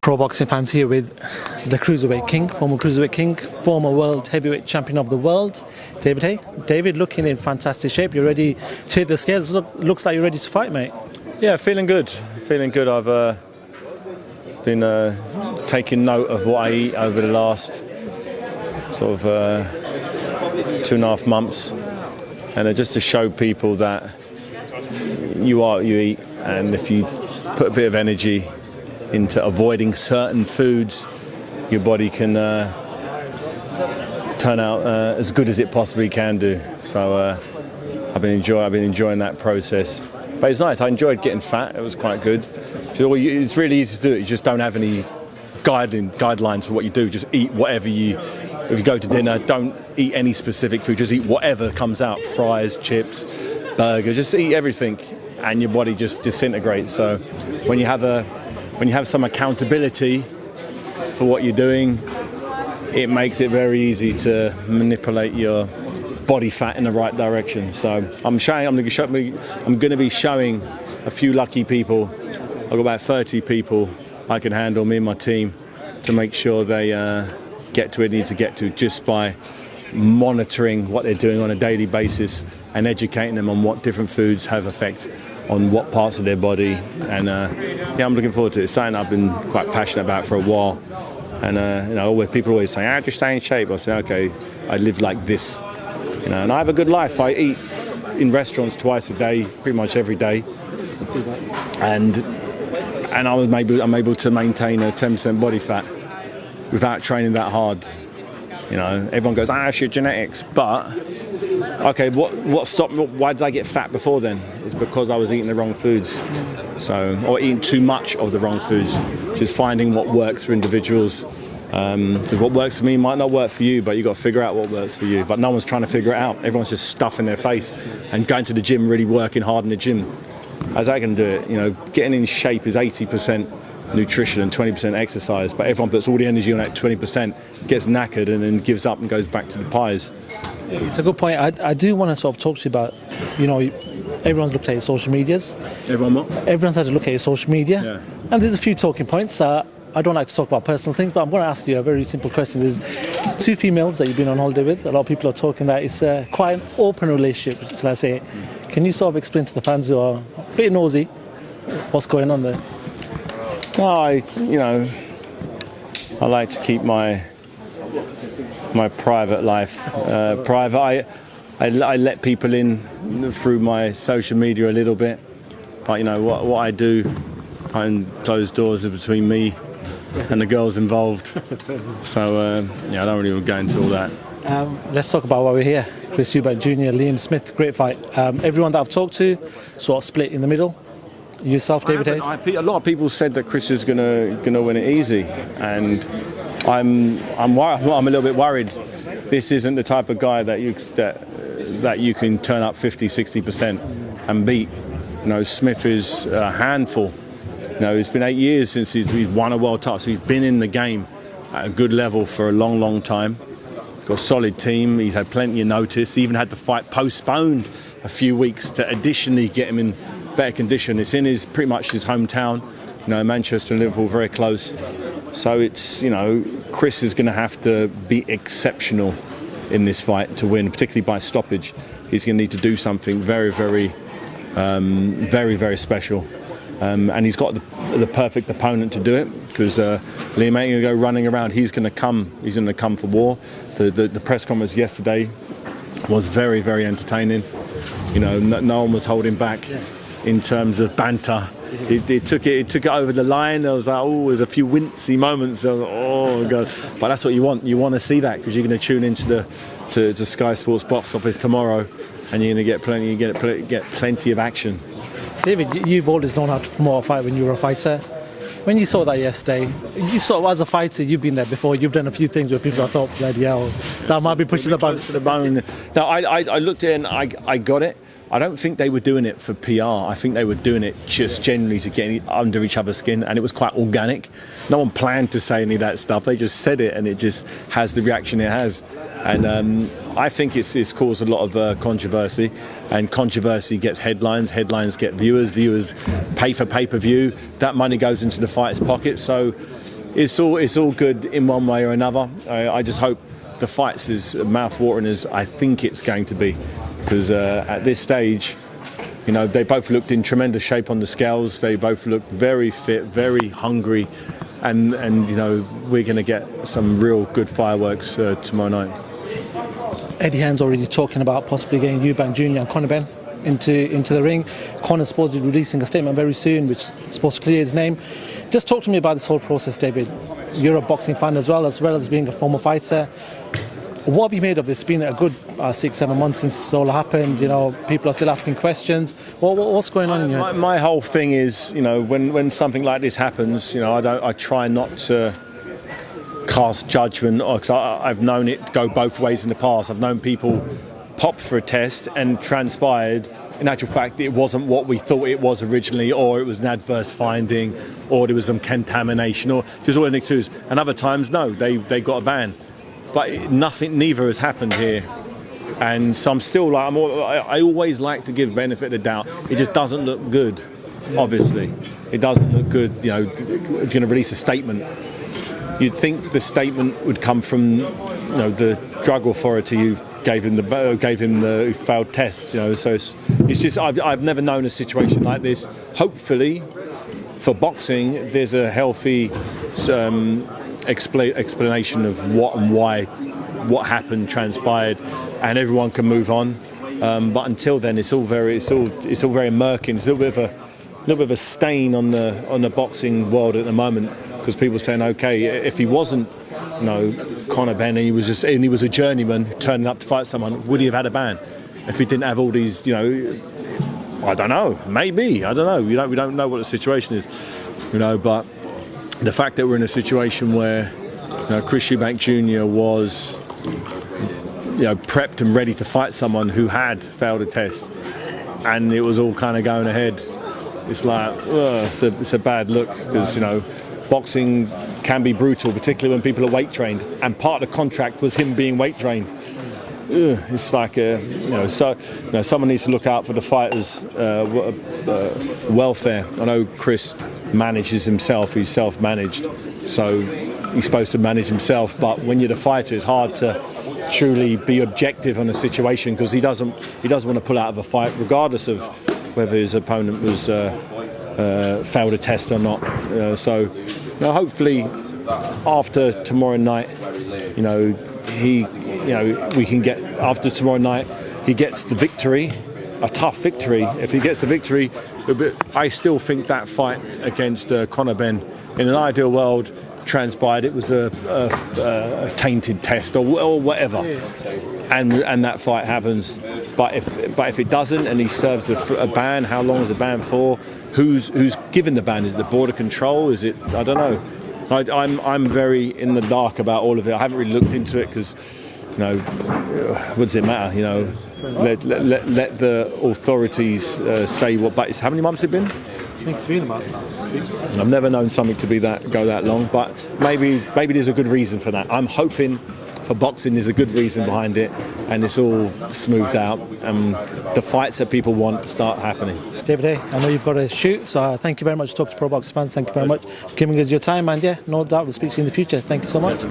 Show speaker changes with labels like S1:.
S1: Pro boxing fans here with the Cruiserweight King, former Cruiserweight King, former World Heavyweight Champion of the world, David Haye. David, looking in fantastic shape. You're ready to hit the scales. Looks like you're ready to fight, mate.
S2: Yeah, feeling good. Feeling good. I've been taking note of what I eat over the last sort of 2.5 months, and just to show people that you are what you eat, and if you put a bit of energy into avoiding certain foods, your body can turn out as good as it possibly can do. So I've been enjoying that process. But it's nice. I enjoyed getting fat. It was quite good. It's really easy to do it. You just don't have any guidelines for what you do. Just eat whatever you. If you go to dinner, don't eat any specific food. Just eat whatever comes out. Fries, chips, burger. Just eat everything, and your body just disintegrates. So when you have some accountability for what you're doing, it makes it very easy to manipulate your body fat in the right direction. So I'm going to be showing a few lucky people. I've got about 30 people I can handle, me and my team, to make sure they get to where they need to get to just by monitoring what they're doing on a daily basis and educating them on what different foods have effect on what parts of their body. And yeah, I'm looking forward to it. It's something I've been quite passionate about for a while. And people always say, "How do you stay in shape?" I say, "Okay, I live like this." And I have a good life. I eat in restaurants twice a day, pretty much every day, and I'm able to maintain a 10% body fat without training that hard. Everyone goes, "It's your genetics," but okay, what stopped me? Why did I get fat before then? It's because I was eating the wrong foods, or eating too much of the wrong foods. Just finding what works for individuals. Because what works for me might not work for you, but you've got to figure out what works for you. But no one's trying to figure it out. Everyone's just stuffing their face and going to the gym, really working hard in the gym. How's that going to do it? Getting in shape is 80% nutrition and 20% exercise, but everyone puts all the energy on that 20%, gets knackered and then gives up and goes back to the pies.
S1: It's a good point. I do want to sort of talk to you about, everyone's looked at your social medias. Everyone's had to look at your social media.
S2: Yeah.
S1: And there's a few talking points. I don't like to talk about personal things, but I'm going to ask you a very simple question. There's 2 females that you've been on holiday with. A lot of people are talking that it's quite an open relationship, shall I say. Can you sort of explain to the fans who are a bit nosy what's going on there?
S2: No, I like to keep my private life private. I let people in through my social media a little bit, but what I do behind closed doors are between me and the girls involved. So I don't really want to go into all that.
S1: Let's talk about why we're here. Chris Eubank Jr, Liam Smith, great fight. Everyone that I've talked to sort of split in the middle. Yourself, David Haye?
S2: A lot of people said that Chris is gonna win it easy, and I'm a little bit worried. This isn't the type of guy that you can turn up 50-60% and beat. Smith is a handful. It's been 8 years since he's won a world title, so he's been in the game at a good level for a long, long time. Got a solid team. He's had plenty of notice. He even had the fight postponed a few weeks to additionally get him in better condition. It's in pretty much his hometown. Manchester and Liverpool very close. So it's Chris is going to have to be exceptional in this fight to win, particularly by stoppage. He's going to need to do something very, very, very, very special. And he's got the perfect opponent to do it, because Liam ain't going to go running around. He's going to come for war. The press conference yesterday was very, very entertaining. No one was holding back in terms of banter. It took it over the line. There was there's a few wincy moments. Oh god! But that's what you want. You want to see that, because you're going to tune into to Sky Sports box office tomorrow, and you're going to get plenty of action.
S1: David, you've always known how to promote a fight when you were a fighter. When you saw that yesterday, you saw as a fighter, you've been there before. You've done a few things where people have thought, bloody hell, that might be pushing the button to the bone.
S2: No, I looked at it and I got it. I don't think they were doing it for PR. I think they were doing it just genuinely to get under each other's skin, and it was quite organic. No one planned to say any of that stuff. They just said it, and it just has the reaction it has. And I think it's caused a lot of controversy, and controversy gets headlines. Headlines get viewers. Viewers pay for pay-per-view. That money goes into the fighter's pocket. So it's all good in one way or another. I just hope the fight's as mouth-watering as I think it's going to be, because at this stage, you know, they both looked in tremendous shape on the scales. They both looked very fit, very hungry, and you know, we're going to get some real good fireworks tomorrow night.
S1: Eddie Hearn's already talking about possibly getting Eubank Jr. and Conor Benn into the ring. Conor's supposed to be releasing a statement very soon, which is supposed to clear his name. Just talk to me about this whole process, David. You're a boxing fan as well as being a former fighter. What have you made of this? It's been a good 6-7 months since this all happened. You know, people are still asking questions. What's going on?
S2: My whole thing is, you know, when something like this happens, you know, I try not to cast judgment, because I've known it go both ways in the past. I've known people pop for a test and transpired, in actual fact, it wasn't what we thought it was originally, or it was an adverse finding, or there was some contamination, or just all the excuses. And other times, no, they got a ban. But neither has happened here. And so I'm still like, I always like to give benefit of the doubt. It just doesn't look good, obviously. It doesn't look good, you know, going to release a statement. You'd think the statement would come from, you know, the drug authority who gave him the failed tests. You know, so it's just I've never known a situation like this. Hopefully, for boxing, there's a healthy explanation of what and why, what happened, transpired, and everyone can move on. But until then, it's all very murky. It's a little bit of a stain on the boxing world at the moment, because people saying, okay, if he wasn't, you know, Conor Benn, and he was a journeyman turning up to fight someone, would he have had a ban? If he didn't have all these, you know, I don't know, maybe, I don't know. We don't know what the situation is, you know. But the fact that we're in a situation where, you know, Chris Eubank Jr. was, you know, prepped and ready to fight someone who had failed a test, and it was all kind of going ahead. It's like, it's a bad look, because, you know, boxing can be brutal, particularly when people are weight trained, and part of the contract was him being weight trained. It's like, you know, so, you know, someone needs to look out for the fighters' welfare. I know Chris manages himself; he's self-managed, so he's supposed to manage himself. But when you're the fighter, it's hard to truly be objective on a situation, because he doesn't want to pull out of a fight, regardless of whether his opponent was failed a test or not. So, you know, hopefully after tomorrow night, you know, we can get, after tomorrow night, he gets the victory, a tough victory. If he gets the victory, I still think that fight against Conor Benn, in an ideal world, transpired it was a tainted test or whatever, and that fight happens. But if it doesn't, and he serves a ban, how long is the ban for? Who's given the ban? Is it the border control? Is it? I don't know. I'm very in the dark about all of it. I haven't really looked into it, because, you know, what does it matter? You know, let the authorities say what. But how many months has it been?
S1: I think it's been about 6.
S2: I've never known something to go that long, but maybe there's a good reason for that. I'm hoping for boxing there's a good reason behind it, and it's all smoothed out, and the fights that people want start happening.
S1: David Haye, I know you've got to shoot, so thank you very much for talking to Pro Box fans. Thank you very much for giving us your time, and yeah, no doubt we'll speak to you in the future. Thank you so much.